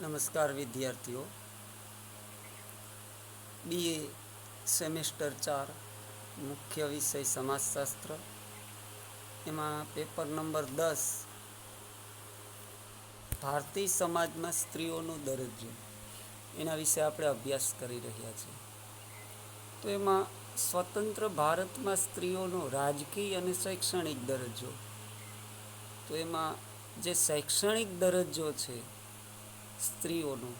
નમસ્કાર વિદ્યાર્થીઓ. BA semester 4 મુખ્ય વિષય સમાજશાસ્ત્ર, એમાં પેપર નંબર 10 ભારતીય સમાજમાં સ્ત્રીઓનો દરજ્જો, એના વિશે આપણે અભ્યાસ કરી રહ્યા છીએ. તો એમાં સ્વતંત્ર ભારતમાં સ્ત્રીઓનો રાજકીય અને શૈક્ષણિક દરજ્જો, તો એમાં જે શૈક્ષણિક દરજ્જો છે સ્ત્રીઓનો,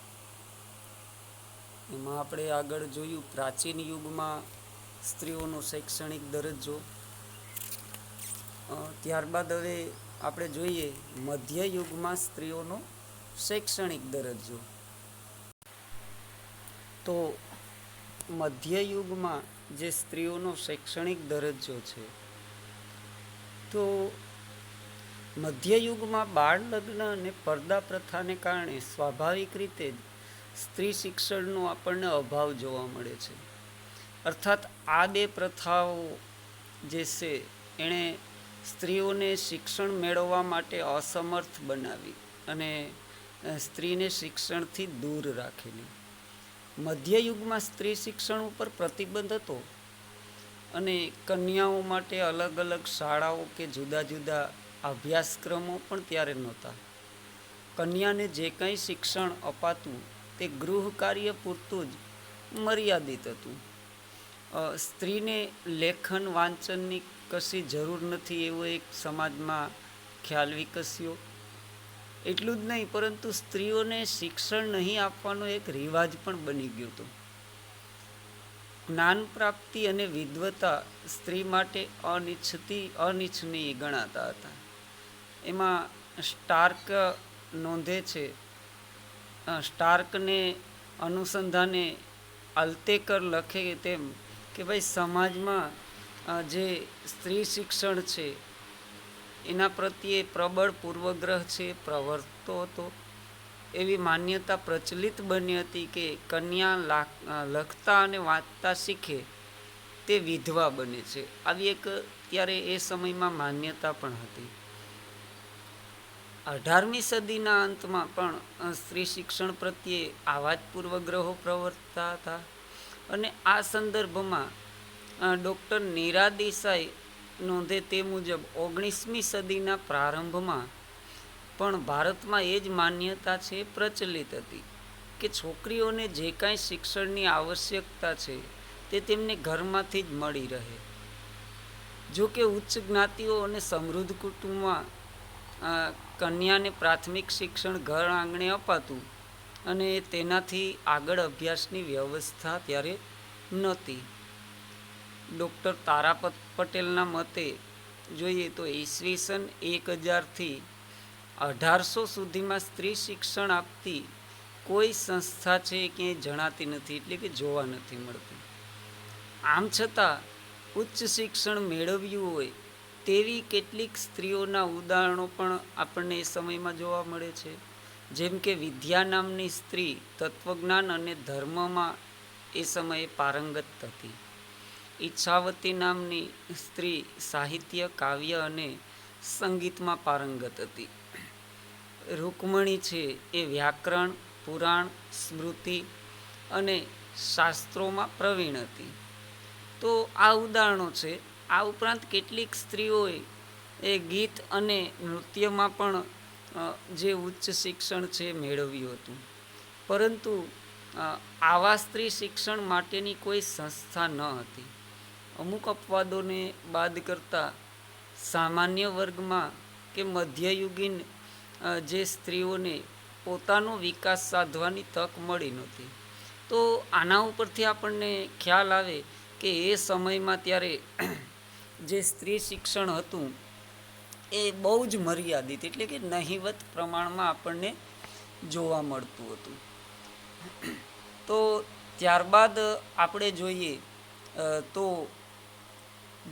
એમાં આપણે આગળ જોયું પ્રાચીન યુગમાં સ્ત્રીઓનો શૈક્ષણિક દરજ્જો. ત્યારબાદ હવે આપણે જોઈએ મધ્ય યુગમાં સ્ત્રીઓનો શૈક્ષણિક દરજ્જો. તો મધ્ય યુગમાં જે સ્ત્રીઓનો શૈક્ષણિક દરજ્જો છે, તો મધ્ય યુગમાં બાળ લગ્ન અને પડદા પ્રથાને કારણે સ્વાભાવિક રીતે જ સ્ત્રી શિક્ષણનો આપણને અભાવ જોવા મળે છે. અર્થાત આ બે પ્રથાઓ જે છે એણે સ્ત્રીઓને શિક્ષણ મેળવવા માટે અસમર્થ બનાવી અને સ્ત્રીને શિક્ષણથી દૂર રાખેલી. મધ્ય યુગમાં સ્ત્રી શિક્ષણ ઉપર પ્રતિબંધ હતો અને કન્યાઓ માટે અલગ અલગ શાળાઓ કે જુદા જુદા અભ્યાસક્રમો પણ ત્યારે નહોતા. કન્યાને જે કંઈ શિક્ષણ અપાતું તે ગૃહ કાર્ય પૂરતું જ મર્યાદિત હતું. સ્ત્રીને લેખન વાંચનની કશી જરૂર નથી એવો એક સમાજમાં ખ્યાલ વિકસ્યો. એટલું જ નહીં, પરંતુ સ્ત્રીઓને શિક્ષણ નહીં આપવાનો એક રિવાજ પણ બની ગયો હતો. જ્ઞાન પ્રાપ્તિ અને વિદ્વતા સ્ત્રી માટે અનિચ્છનીય ગણાતા હતા. એમાં સ્ટાર્ક નોંધે છે, સ્ટાર્કને અનુસંધાને અલ્તેકર લખે તેમ કે ભાઈ સમાજમાં જે સ્ત્રી શિક્ષણ છે એના પ્રત્યે પ્રબળ પૂર્વગ્રહ છે પ્રવર્તતો હતો. એવી માન્યતા પ્રચલિત બની હતી કે કન્યા લખતા અને વાંચતા શીખે તે વિધવા બને છે. આવી એક ત્યારે એ સમયમાં માન્યતા પણ હતી. 18મી સદીના અંતમાં પણ સ્ત્રી શિક્ષણ પ્રત્યે આવા જ પૂર્વગ્રહો પ્રવર્તતા હતા. અને આ સંદર્ભમાં ડૉક્ટર નીરા દેસાઈ નોંધે તે મુજબ 19મી સદીના પ્રારંભમાં પણ ભારતમાં એ જ માન્યતા છે પ્રચલિત હતી કે છોકરીઓને જે કાંઈ શિક્ષણની આવશ્યકતા છે તે તેમને ઘરમાંથી જ મળી રહે. જો કે ઉચ્ચ જ્ઞાતિઓ અને સમૃદ્ધ કુટુંબમાં કન્યાને પ્રાથમિક શિક્ષણ ઘર આંગણે અપાતું અને તેનાથી આગળ અભ્યાસની વ્યવસ્થા ત્યારે નહોતી. ડૉક્ટર તારા પટેલના મતે જોઈએ તો ઈસવીસન 1000થી 1800 સુધીમાં સ્ત્રી શિક્ષણ આપતી કોઈ સંસ્થા છે ક્યાંય જણાતી નથી, એટલે કે જોવા નથી મળતી. આમ છતાં ઉચ્ચ શિક્ષણ મેળવ્યું હોય તેવી કેટલીક સ્ત્રીઓના ઉદાહરણો પણ આપણને એ સમયમાં જોવા મળે છે. જેમ કે વિદ્યા નામની સ્ત્રી તત્વજ્ઞાન અને ધર્મમાં એ સમયે પારંગત હતી. ઈચ્છાવતી નામની સ્ત્રી સાહિત્ય, કાવ્ય અને સંગીતમાં પારંગત હતી. રૂકમણી છે એ વ્યાકરણ, પુરાણ, સ્મૃતિ અને શાસ્ત્રોમાં પ્રવીણ હતી. તો આ ઉદાહરણો છે. આ ઉપરાંત કેટલીક સ્ત્રીઓએ એ ગીત અને નૃત્યમાં પણ જે ઉચ્ચ શિક્ષણ છે મેળવ્યું હતું. પરંતુ આવા સ્ત્રી શિક્ષણ માટેની કોઈ સંસ્થા ન હતી. અમુક અપવાદોને બાદ કરતાં સામાન્ય વર્ગમાં કે મધ્યયુગીન જે સ્ત્રીઓને પોતાનો વિકાસ સાધવાની તક મળી નહોતી. તો આના ઉપરથી આપણને ખ્યાલ આવે કે એ સમયમાં ત્યારે જે સ્ત્રી શિક્ષણ હતું એ બહુ જ મર્યાદિત, એટલે કે નહિવત પ્રમાણમાં આપણને જોવા મળતું હતું. તો ત્યારબાદ આપણે જોઈએ તો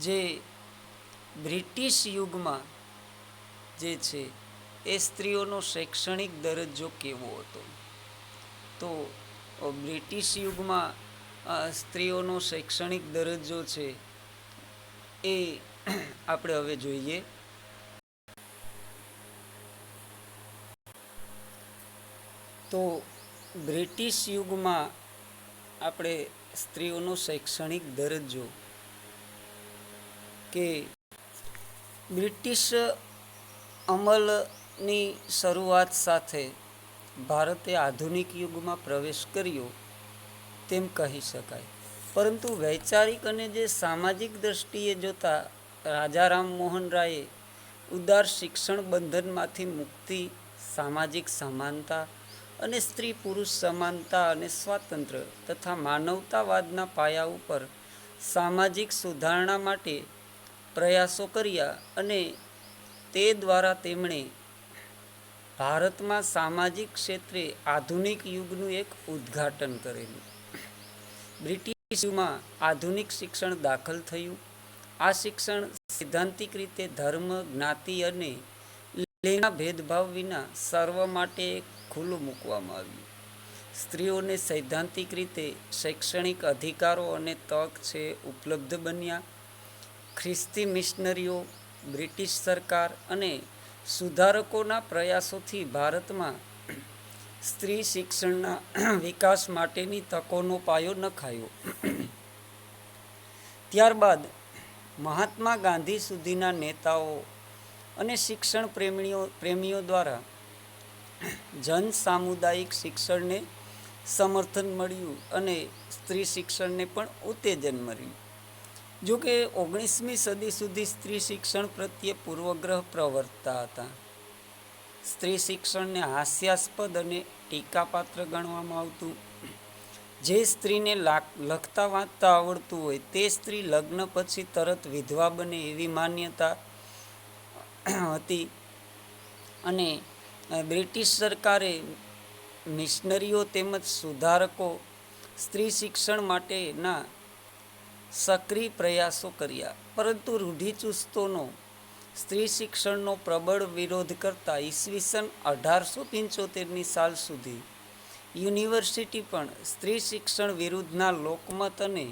જે બ્રિટિશ યુગમાં જે છે એ સ્ત્રીઓનો શૈક્ષણિક દરજ્જો કેવો હતો. તો બ્રિટિશ યુગમાં સ્ત્રીઓનો શૈક્ષણિક દરજ્જો છે એ આપણે હવે જોઈએ. તો બ્રિટિશ યુગમાં આપણે સ્ત્રીઓનો શૈક્ષણિક દરજ્જો કે બ્રિટિશ અમલની શરૂઆત સાથે ભારતે આધુનિક યુગમાં પ્રવેશ કર્યો તેમ કહી શકાય. પરંતુ વૈચારિક અને જે સામાજિક દ્રષ્ટિએ જોતા રાજા રામમોહન રાયે ઉદાર શિક્ષણ બંધનમાંથી મુક્તિ, સામાજિક સમાનતા અને સ્ત્રી પુરુષ સમાનતા અને સ્વાતંત્ર્ય તથા માનવતાવાદના પાયા ઉપર સામાજિક સુધારણા માટે પ્રયાસો કર્યા અને તે દ્વારા તેમણે ભારતમાં સામાજિક ક્ષેત્રે આધુનિક યુગનું એક ઉદ્ઘાટન કરેલું. બ્રિટિશ યુગમાં આધુનિક શિક્ષણ દાખલ થયું. આ શિક્ષણ સૈદ્ધાંતિક રીતે ધર્મ, જ્ઞાતિ અને લિંગના ભેદભાવ વિના સર્વ માટે ખુલ્લું મૂકવામાં આવ્યું. સ્ત્રીઓને સૈદ્ધાંતિક રીતે શૈક્ષણિક અધિકારો અને તક છે ઉપલબ્ધ બન્યા. ખ્રિસ્તી મિશનરીઓ, બ્રિટિશ સરકાર અને સુધારકોના પ્રયાસોથી ભારતમાં સ્ત્રી શિક્ષણના વિકાસ માટેની તકોનો પાયો નખાયો. ત્યારબાદ મહાત્મા ગાંધી સુધીના નેતાઓ અને શિક્ષણ પ્રેમીઓ દ્વારા જન સામુદાયિક શિક્ષણને સમર્થન મળ્યું અને સ્ત્રી શિક્ષણને પણ ઉત્તેજન મળ્યું. જો કે 19મી સદી સુધી સ્ત્રી શિક્ષણ પ્રત્યે પૂર્વગ્રહ પ્રવર્તતા હતા. સ્ત્રી શિક્ષણને હાસ્યાસ્પદ અને ટીકાપાત્ર ગણવામાં આવતું. જે સ્ત્રીને લખતા વાંચતા આવડતું હોય તે સ્ત્રી લગ્ન પછી તરત વિધવા બને એવી માન્યતા હતી. અને બ્રિટિશ સરકારે મિશનરીઓ તેમજ સુધારકો સ્ત્રી શિક્ષણ માટેના સક્રિય પ્રયાસો કર્યા. પરંતુ રૂઢિચુસ્તોનો સ્ત્રી શિક્ષણનો પ્રબળ વિરોધ કરતા ઈસવીસન 1875ની સાલ સુધી યુનિવર્સિટી પણ સ્ત્રી શિક્ષણ વિરુદ્ધના લોકમત અને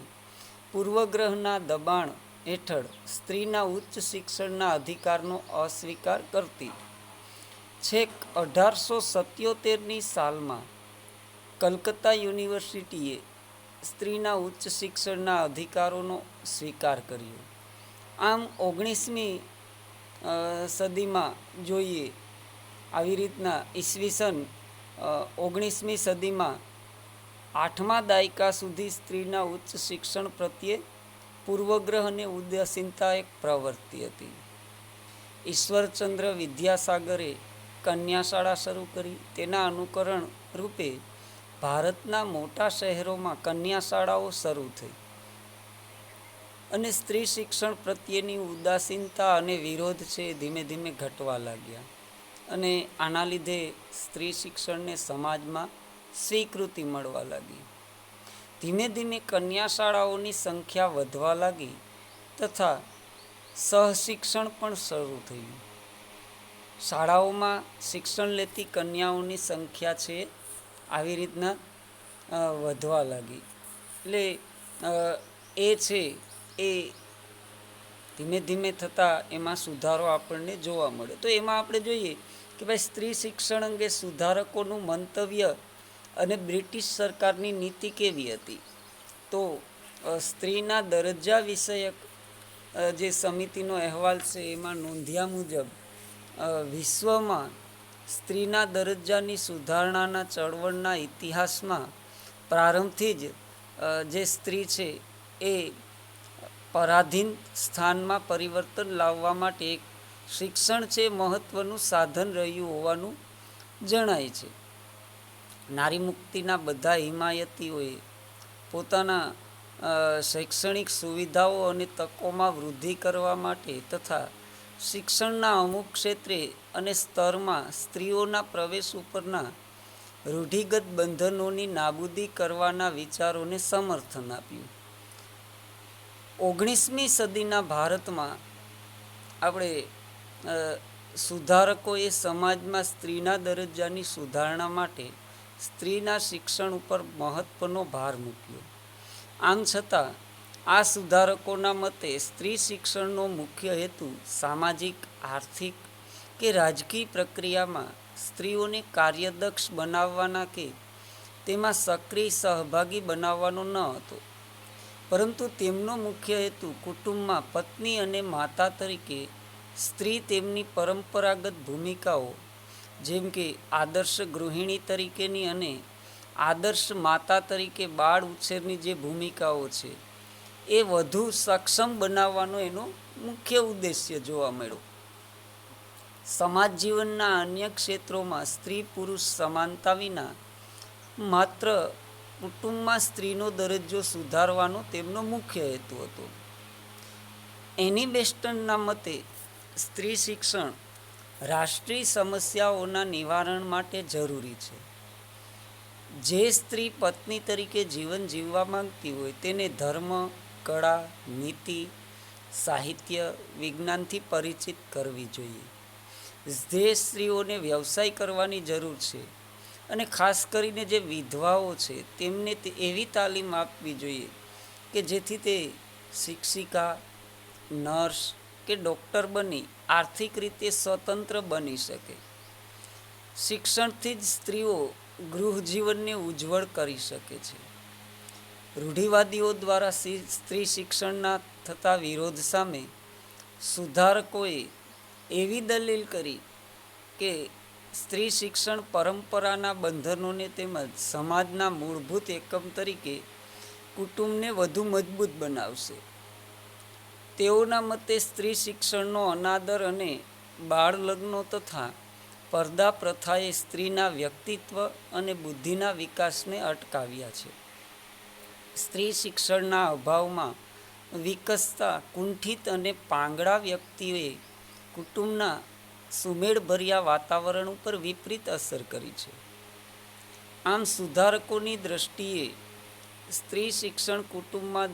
પૂર્વગ્રહના દબાણ હેઠળ સ્ત્રીના ઉચ્ચ શિક્ષણના અધિકારનો અસ્વીકાર કરતી. છેક 1877ની સાલમાં કલકત્તા યુનિવર્સિટીએ સ્ત્રીના ઉચ્ચ શિક્ષણના અધિકારોનો સ્વીકાર કર્યો. આમ 19મી સદીમાં જોઈએ આવી રીતના ઈસવીસન 19મી સદીમાં 8મા દાયકા સુધી સ્ત્રીના ઉચ્ચ શિક્ષણ પ્રત્યે પૂર્વગ્રહ અને ઉદાસીનતા એક પ્રવૃત્તિ હતી. ઈશ્વરચંદ્ર વિદ્યાસાગરે કન્યા શાળા શરૂ કરી. તેના અનુકરણ રૂપે ભારતના મોટા શહેરોમાં કન્યા શાળાઓ શરૂ થઈ અને સ્ત્રી શિક્ષણ પ્રત્યેની ઉદાસીનતા અને વિરોધ છે ધીમે ધીમે ઘટવા લાગ્યા. અને આના લીધે સ્ત્રી શિક્ષણને સમાજમાં સ્વીકૃતિ મળવા લાગી. ધીમે ધીમે કન્યા શાળાઓની સંખ્યા વધવા લાગી તથા સહશિક્ષણ પણ શરૂ થયું. શાળાઓમાં શિક્ષણ લેતી કન્યાઓની સંખ્યા છે આવી રીતના વધવા લાગી. એટલે એ છે એ ધીમે ધીમે થતાં એમાં સુધારો આપણને જોવા મળે. તો એમાં આપણે જોઈએ કે ભાઈ સ્ત્રી શિક્ષણ અંગે સુધારકોનું મંતવ્ય અને બ્રિટિશ સરકારની નીતિ કેવી હતી. તો સ્ત્રીના દરજ્જા વિષયક જે સમિતિનો અહેવાલ છે એમાં નોંધ્યા મુજબ વિશ્વમાં સ્ત્રીના દરજ્જાની સુધારણાના ચળવળના ઇતિહાસમાં પ્રારંભથી જ જે સ્ત્રી છે એ પરાધીન સ્થાનમાં પરિવર્તન લાવવા માટે એક શિક્ષણ છે મહત્ત્વનું સાધન રહ્યું હોવાનું જણાય છે. નારી મુક્તિના બધા હિમાયતીઓએ પોતાના શૈક્ષણિક સુવિધાઓ અને તકોમાં વૃદ્ધિ કરવા માટે તથા શિક્ષણના અમુક ક્ષેત્રે અને સ્તરમાં સ્ત્રીઓના પ્રવેશ ઉપરના રૂઢિગત બંધનોની નાબૂદી કરવાના વિચારોને સમર્થન આપ્યું. 19મી સદીના ભારતમાં આપણે સુધારકોએ સમાજમાં સ્ત્રીના દરજ્જાની સુધારણા માટે સ્ત્રીના શિક્ષણ ઉપર મહત્ત્વનો ભાર મૂક્યો. આમ છતાં આ સુધારકોના મતે સ્ત્રી શિક્ષણનો મુખ્ય હેતુ સામાજિક, આર્થિક કે રાજકીય પ્રક્રિયામાં સ્ત્રીઓને કાર્યદક્ષ બનાવવાના કે તેમાં સક્રિય સહભાગી બનાવવાનો ન હતો, પરંતુ તેમનો મુખ્ય હેતુ કુટુંબમાં પત્ની અને માતા તરીકે સ્ત્રી તેમની પરંપરાગત ભૂમિકાઓ, જેમ કે આદર્શ ગૃહિણી તરીકેની અને આદર્શ માતા તરીકે બાળ ઉછેરની જે ભૂમિકાઓ છે એ વધુ સક્ષમ બનાવવાનો એનો મુખ્ય ઉદ્દેશ્ય જોવા મળ્યો. સમાજ જીવનના અન્ય ક્ષેત્રોમાં સ્ત્રી પુરુષ સમાનતા વિના માત્ર કુટુંબમાં સ્ત્રીનો દરજ્જો સુધારવાનો તેમનો મુખ્ય હેતુ હતો. એની બેસ્ટનના મતે સ્ત્રી શિક્ષણ રાષ્ટ્રીય સમસ્યાઓના નિવારણ માટે જરૂરી છે. જે સ્ત્રી પત્ની તરીકે જીવન જીવવા માંગતી હોય તેને ધર્મ, કળા, નીતિ, સાહિત્ય, વિજ્ઞાનથી પરિચિત કરવી જોઈએ. જે સ્ત્રીઓને વ્યવસાય કરવાની જરૂર છે અને ખાસ કરીને જે વિધવાઓ છે તેમને એવી તાલીમ આપવી જોઈએ કે જેથી તે શિક્ષિકા, નર્સ કે ડૉક્ટર બની આર્થિક રીતે સ્વતંત્ર બની શકે. શિક્ષણથી જ સ્ત્રીઓ ગૃહ જીવનને ઉજ્જવળ કરી શકે છે. રૂઢિવાદીઓ દ્વારા સ્ત્રી શિક્ષણના થતા વિરોધ સામે સુધારકોએ એવી દલીલ કરી કે સ્ત્રી શિક્ષણ પરંપરાના બંધનોને તેમજ સમાજના મૂળભૂત એકમ તરીકે કુટુંબને વધુ મજબૂત બનાવશે. તેઓના મતે સ્ત્રી શિક્ષણનો અનાદર અને બાળ લગ્નો તથા પડદા પ્રથાએ સ્ત્રીના વ્યક્તિત્વ અને બુદ્ધિના વિકાસને અટકાવ્યા છે. સ્ત્રી શિક્ષણના અભાવમાં વિકસતા કુંઠિત અને પાંગળા વ્યક્તિઓએ કુટુંબના સુમેળભર્યા વાતાવરણ ઉપર વિપરીત અસર કરી છે. આમ સુધારકોની દ્રષ્ટિએ સ્ત્રી શિક્ષણ કુટુંબમાં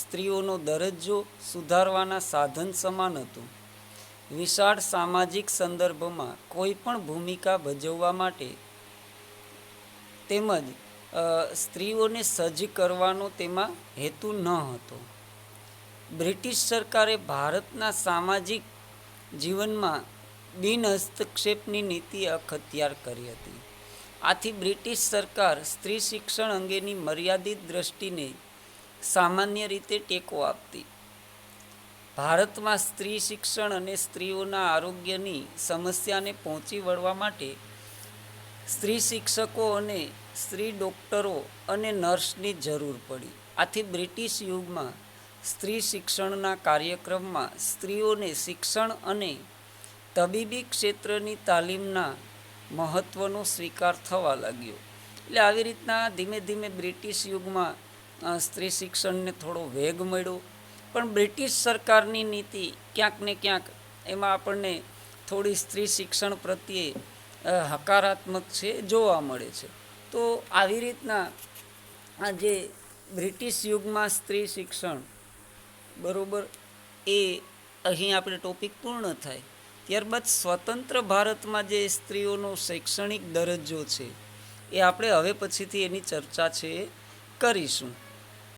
સ્ત્રીઓનો દરજ્જો સુધારવાના સાધન સમાન હતું. વિશાળ સામાજિક સંદર્ભમાં કોઈ પણ ભૂમિકા ભજવવા માટે તેમજ સ્ત્રીઓને સજ્જ કરવાનો તેમાં હેતુ ન હતો. બ્રિટિશ સરકારે ભારતના સામાજિક જીવનમાં બિન હસ્તક્ષેપની નીતિ અખત્યાર કરી હતી. આથી બ્રિટિશ સરકાર સ્ત્રી શિક્ષણ અંગેની મર્યાદિત દ્રષ્ટિને સામાન્ય રીતે ટેકો આપતી. ભારતમાં સ્ત્રી શિક્ષણ અને સ્ત્રીઓના આરોગ્યની સમસ્યાને પહોંચી વળવા માટે સ્ત્રી શિક્ષકો અને સ્ત્રી ડૉક્ટરો અને નર્સની જરૂર પડી. આથી બ્રિટિશ યુગમાં સ્ત્રી શિક્ષણના કાર્યક્રમમાં સ્ત્રીઓને શિક્ષણ અને તબીબી ક્ષેત્રની તાલીમના મહત્ત્વનો સ્વીકાર થવા લાગ્યો. એટલે આવી રીતના ધીમે ધીમે બ્રિટિશ યુગમાં સ્ત્રી શિક્ષણને થોડો વેગ મળ્યો. પણ બ્રિટિશ સરકારની નીતિ ક્યાંક ને ક્યાંક એમાં આપણને થોડી સ્ત્રી શિક્ષણ પ્રત્યે હકારાત્મક છે જોવા મળે છે. તો આવી રીતના આ જે બ્રિટિશ યુગમાં સ્ત્રી શિક્ષણ બરાબર એ અહીં આપણે ટોપિક પૂર્ણ થાય. ત્યારબાદ સ્વતંત્ર ભારતમાં જે સ્ત્રીઓનો શૈક્ષણિક દરજ્જો છે એ આપણે હવે પછીથી એની ચર્ચા છે કરીશું.